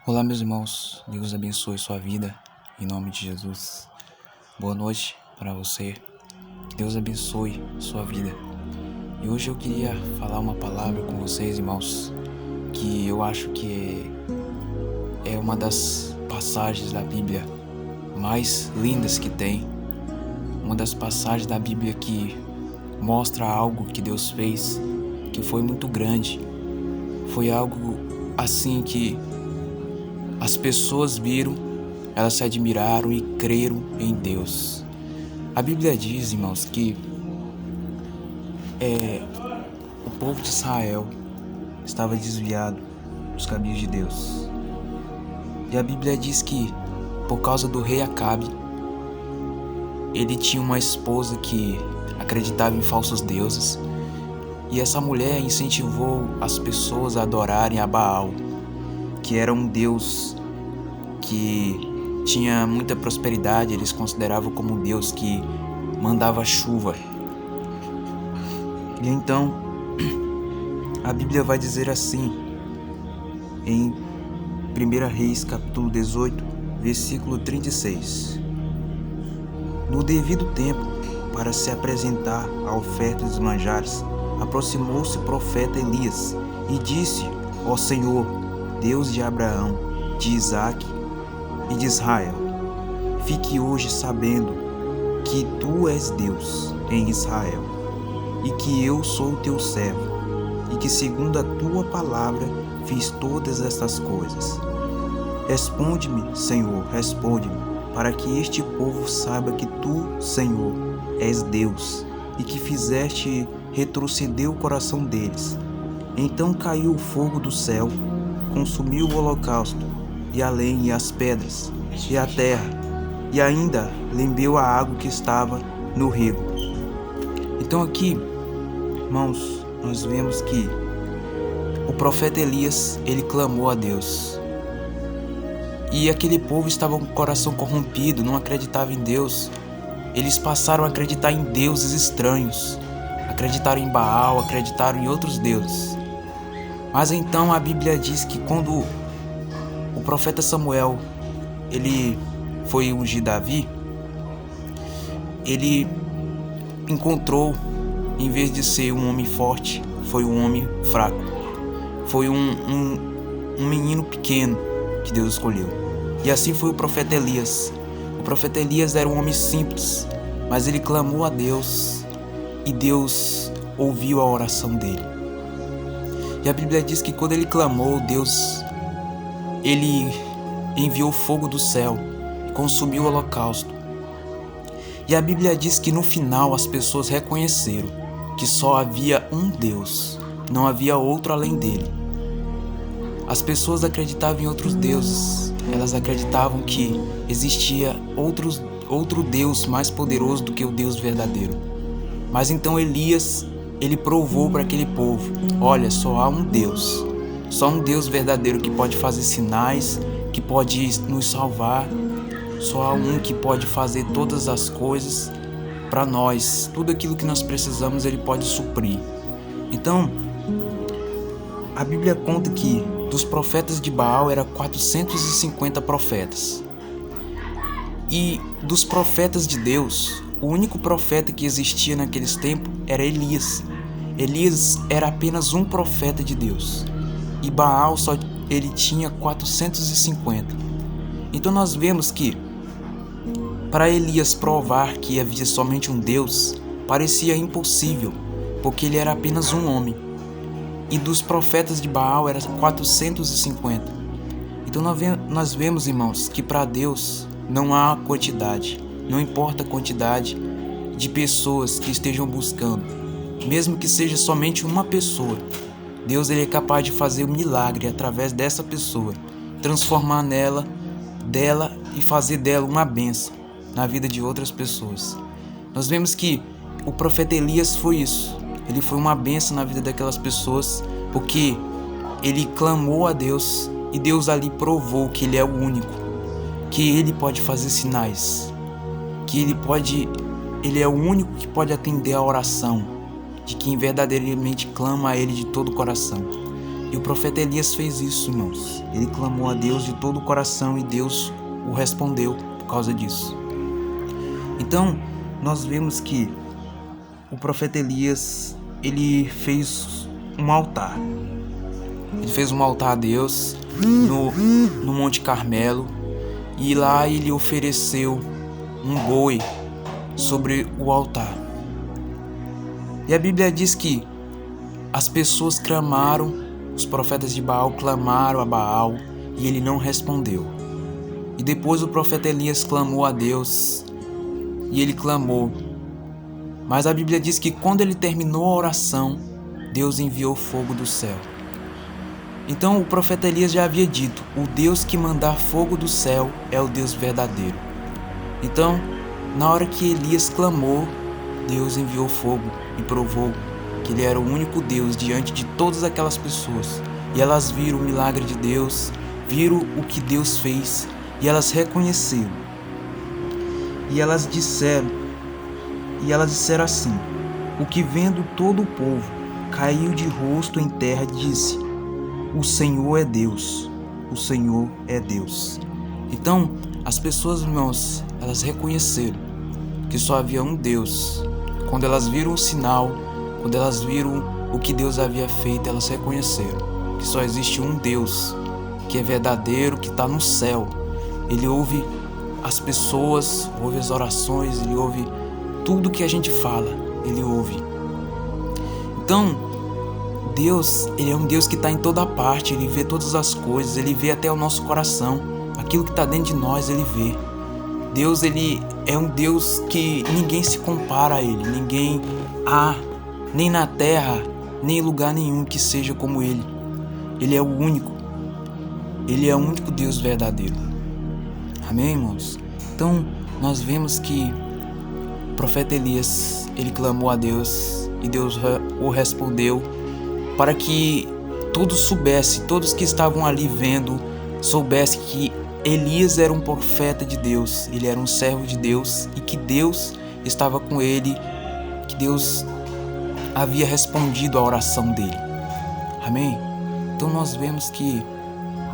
Olá, meus irmãos, Deus abençoe sua vida, em nome de Jesus. Boa noite para você, que Deus abençoe sua vida. E hoje eu queria falar uma palavra com vocês, irmãos, que eu acho que é uma das passagens da Bíblia mais lindas que tem. Uma das passagens da Bíblia que mostra algo que Deus fez, que foi muito grande. Foi algo assim que as pessoas viram, elas se admiraram e creram em Deus. A Bíblia diz, irmãos, que o povo de Israel estava desviado dos caminhos de Deus. E a Bíblia diz que, por causa do rei Acabe, ele tinha uma esposa que acreditava em falsos deuses. E essa mulher incentivou as pessoas a adorarem a Baal, que era um deus que tinha muita prosperidade. Eles consideravam como um deus que mandava chuva. E então, a Bíblia vai dizer assim, em 1 Reis, capítulo 18, versículo 36. No devido tempo, para se apresentar a oferta dos manjares, aproximou-se o profeta Elias e disse: Ó Senhor, Deus de Abraão, de Isaque e de Israel, fique hoje sabendo que tu és Deus em Israel, e que eu sou teu servo, e que segundo a tua palavra fiz todas estas coisas. Responde-me, Senhor, responde-me, para que este povo saiba que tu, Senhor, és Deus, e que fizeste retroceder o coração deles. Então caiu o fogo do céu, consumiu o holocausto, e a lenha e as pedras, e a terra, e ainda lambeu a água que estava no rego. Então aqui, irmãos, nós vemos que o profeta Elias, ele clamou a Deus. E aquele povo estava com o coração corrompido, não acreditava em Deus. Eles passaram a acreditar em deuses estranhos, acreditaram em Baal, acreditaram em outros deuses. Mas então a Bíblia diz que quando o profeta Samuel, ele foi ungir Davi, ele encontrou, em vez de ser um homem forte, foi um homem fraco. Foi um menino pequeno que Deus escolheu. E assim foi o profeta Elias. O profeta Elias era um homem simples, mas ele clamou a Deus e Deus ouviu a oração dele. E a Bíblia diz que quando ele clamou, Deus, ele enviou fogo do céu, consumiu o holocausto. E a Bíblia diz que no final as pessoas reconheceram que só havia um Deus, não havia outro além dele. As pessoas acreditavam em outros deuses, elas acreditavam que existia outro Deus mais poderoso do que o Deus verdadeiro. Mas então Elias, ele provou para aquele povo: olha, só há um Deus, só um Deus verdadeiro que pode fazer sinais, que pode nos salvar. Só há um que pode fazer todas as coisas para nós. Tudo aquilo que nós precisamos, ele pode suprir. Então, a Bíblia conta que dos profetas de Baal eram 450 profetas. E dos profetas de Deus, o único profeta que existia naqueles tempos era Elias. Elias era apenas um profeta de Deus. E Baal ele tinha 450. Então nós vemos que para Elias provar que havia somente um Deus, parecia impossível, porque ele era apenas um homem. E dos profetas de Baal eram 450. Então nós vemos, irmãos, que para Deus não há quantidade. Não importa a quantidade de pessoas que estejam buscando. Mesmo que seja somente uma pessoa, Deus, ele é capaz de fazer um milagre através dessa pessoa, transformar dela e fazer dela uma bênção na vida de outras pessoas. Nós vemos que o profeta Elias foi isso. Ele foi uma bênção na vida daquelas pessoas, porque ele clamou a Deus e Deus ali provou que ele é o único, que ele pode fazer sinais, que ele é o único que pode atender a oração de quem verdadeiramente clama a ele de todo o coração. E o profeta Elias fez isso, irmãos. Ele clamou a Deus de todo o coração e Deus o respondeu por causa disso. Então, nós vemos que o profeta Elias, ele fez um altar. Ele fez um altar a Deus no Monte Carmelo, e lá ele ofereceu um boi sobre o altar. E a Bíblia diz que as pessoas clamaram, os profetas de Baal clamaram a Baal e ele não respondeu. E depois o profeta Elias clamou a Deus e ele clamou. Mas a Bíblia diz que quando ele terminou a oração, Deus enviou fogo do céu. Então o profeta Elias já havia dito: o Deus que mandar fogo do céu é o Deus verdadeiro. Então, na hora que Elias clamou, Deus enviou fogo e provou que ele era o único Deus diante de todas aquelas pessoas. E elas viram o milagre de Deus, viram o que Deus fez, e elas reconheceram. E elas disseram assim: o que vendo todo o povo caiu de rosto em terra, disse: o Senhor é Deus, o Senhor é Deus. Então, as pessoas, irmãos, elas reconheceram que só havia um Deus. Quando elas viram o sinal, quando elas viram o que Deus havia feito, elas reconheceram que só existe um Deus, que é verdadeiro, que está no céu. Ele ouve as pessoas, ouve as orações, ele ouve tudo que a gente fala, ele ouve. Então, Deus, ele é um Deus que está em toda parte, ele vê todas as coisas, ele vê até o nosso coração, aquilo que está dentro de nós, ele vê. Deus, ele é um Deus que ninguém se compara a ele, ninguém há, nem na terra, nem em lugar nenhum que seja como ele. Ele é o único, ele é o único Deus verdadeiro. Amém, irmãos? Então, nós vemos que o profeta Elias, ele clamou a Deus e Deus o respondeu, para que todos soubessem, todos que estavam ali vendo, soubessem que Elias era um profeta de Deus, ele era um servo de Deus e que Deus estava com ele, que Deus havia respondido à oração dele. Amém? Então nós vemos que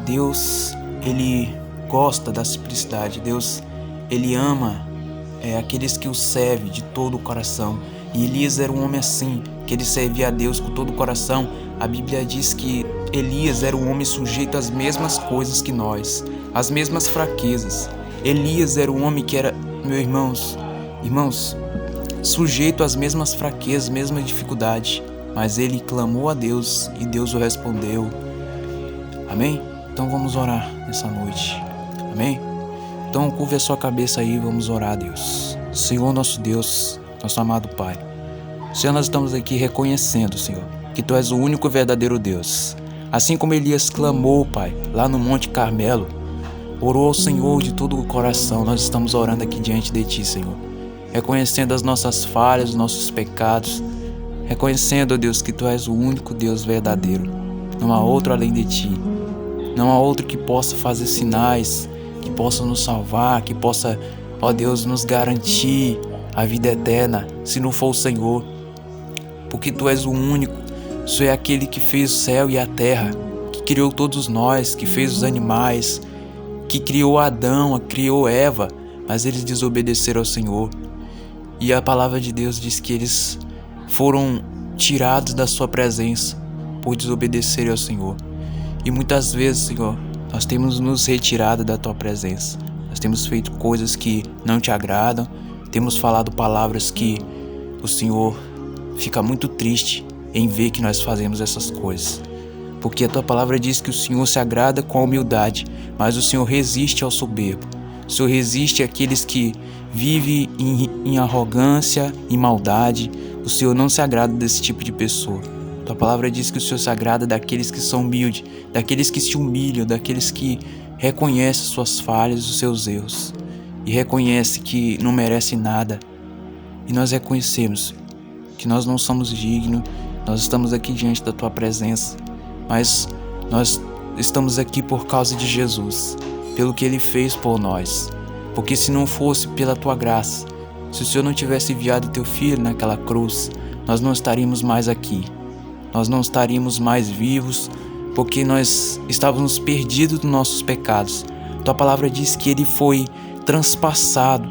Deus, ele gosta da simplicidade, Deus, ele ama aqueles que o servem de todo o coração. E Elias era um homem assim, que ele servia a Deus com todo o coração. A Bíblia diz que Elias era um homem sujeito às mesmas coisas que nós, às mesmas fraquezas. Elias era um homem que era, meus irmãos, sujeito às mesmas fraquezas, mesmas dificuldades. Mas ele clamou a Deus e Deus o respondeu. Amém? Então vamos orar nessa noite. Amém? Então curve a sua cabeça aí e vamos orar a Deus. Senhor nosso Deus, nosso amado Pai, Senhor, nós estamos aqui reconhecendo, Senhor, que Tu és o único verdadeiro Deus. Assim como Elias clamou, Pai, lá no Monte Carmelo, orou ao Senhor de todo o coração, nós estamos orando aqui diante de Ti, Senhor, reconhecendo as nossas falhas, os nossos pecados, reconhecendo, ó Deus, que Tu és o único Deus verdadeiro. Não há outro além de Ti. Não há outro que possa fazer sinais, que possa nos salvar, que possa, ó Deus, nos garantir a vida eterna, se não for o Senhor. Porque Tu és o único. O Senhor é aquele que fez o céu e a terra, que criou todos nós, que fez os animais, que criou Adão, criou Eva, mas eles desobedeceram ao Senhor. E a palavra de Deus diz que eles foram tirados da Sua presença por desobedecerem ao Senhor. E muitas vezes, Senhor, nós temos nos retirado da Tua presença. Nós temos feito coisas que não Te agradam, temos falado palavras que o Senhor fica muito triste em ver que nós fazemos essas coisas. Porque a Tua palavra diz que o Senhor se agrada com a humildade, mas o Senhor resiste ao soberbo. O Senhor resiste àqueles que vivem em arrogância, em maldade. O Senhor não se agrada desse tipo de pessoa. Tua palavra diz que o Senhor se agrada daqueles que são humildes, daqueles que se humilham, daqueles que reconhecem suas falhas, os seus erros, e reconhecem que não merecem nada. E nós reconhecemos que nós não somos dignos, nós estamos aqui diante da Tua presença, mas nós estamos aqui por causa de Jesus, pelo que Ele fez por nós. Porque se não fosse pela Tua graça, se o Senhor não tivesse enviado Teu Filho naquela cruz, nós não estaríamos mais aqui. Nós não estaríamos mais vivos, porque nós estávamos perdidos nos nossos pecados. Tua palavra diz que Ele foi transpassado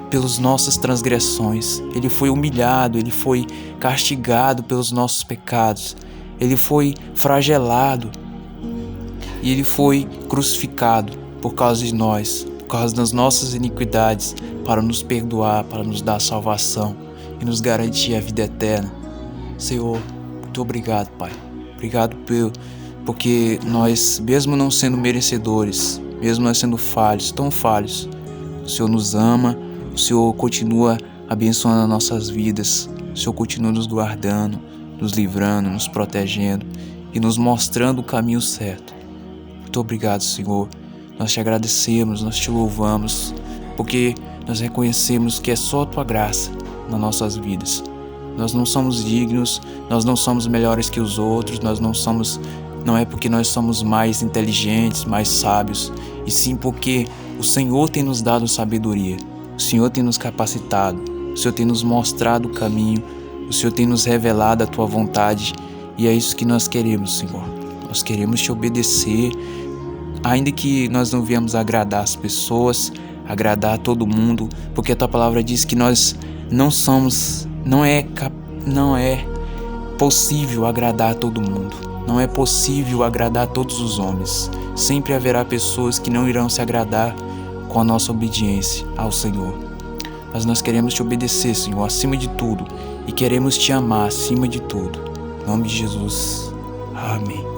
pelas nossas transgressões, Ele foi humilhado, Ele foi castigado pelos nossos pecados, Ele foi flagelado e Ele foi crucificado por causa de nós, por causa das nossas iniquidades, para nos perdoar, para nos dar salvação e nos garantir a vida eterna. Senhor, muito obrigado, Pai. Obrigado porque nós, mesmo não sendo merecedores, mesmo nós sendo falhos, tão falhos, o Senhor nos ama, o Senhor continua abençoando as nossas vidas, o Senhor continua nos guardando, nos livrando, nos protegendo e nos mostrando o caminho certo. Muito obrigado, Senhor. Nós te agradecemos, nós te louvamos, porque nós reconhecemos que é só a Tua graça nas nossas vidas. Nós não somos dignos, nós não somos melhores que os outros, não é porque nós somos mais inteligentes, mais sábios, e sim porque o Senhor tem nos dado sabedoria, o Senhor tem nos capacitado, o Senhor tem nos mostrado o caminho, o Senhor tem nos revelado a Tua vontade, e é isso que nós queremos, Senhor. Nós queremos Te obedecer, ainda que nós não venhamos agradar as pessoas, agradar a todo mundo, porque a Tua palavra diz que nós não é possível agradar a todo mundo, não é possível agradar a todos os homens. Sempre haverá pessoas que não irão se agradar com a nossa obediência ao Senhor. Mas nós queremos Te obedecer, Senhor, acima de tudo, e queremos Te amar acima de tudo. Em nome de Jesus. Amém.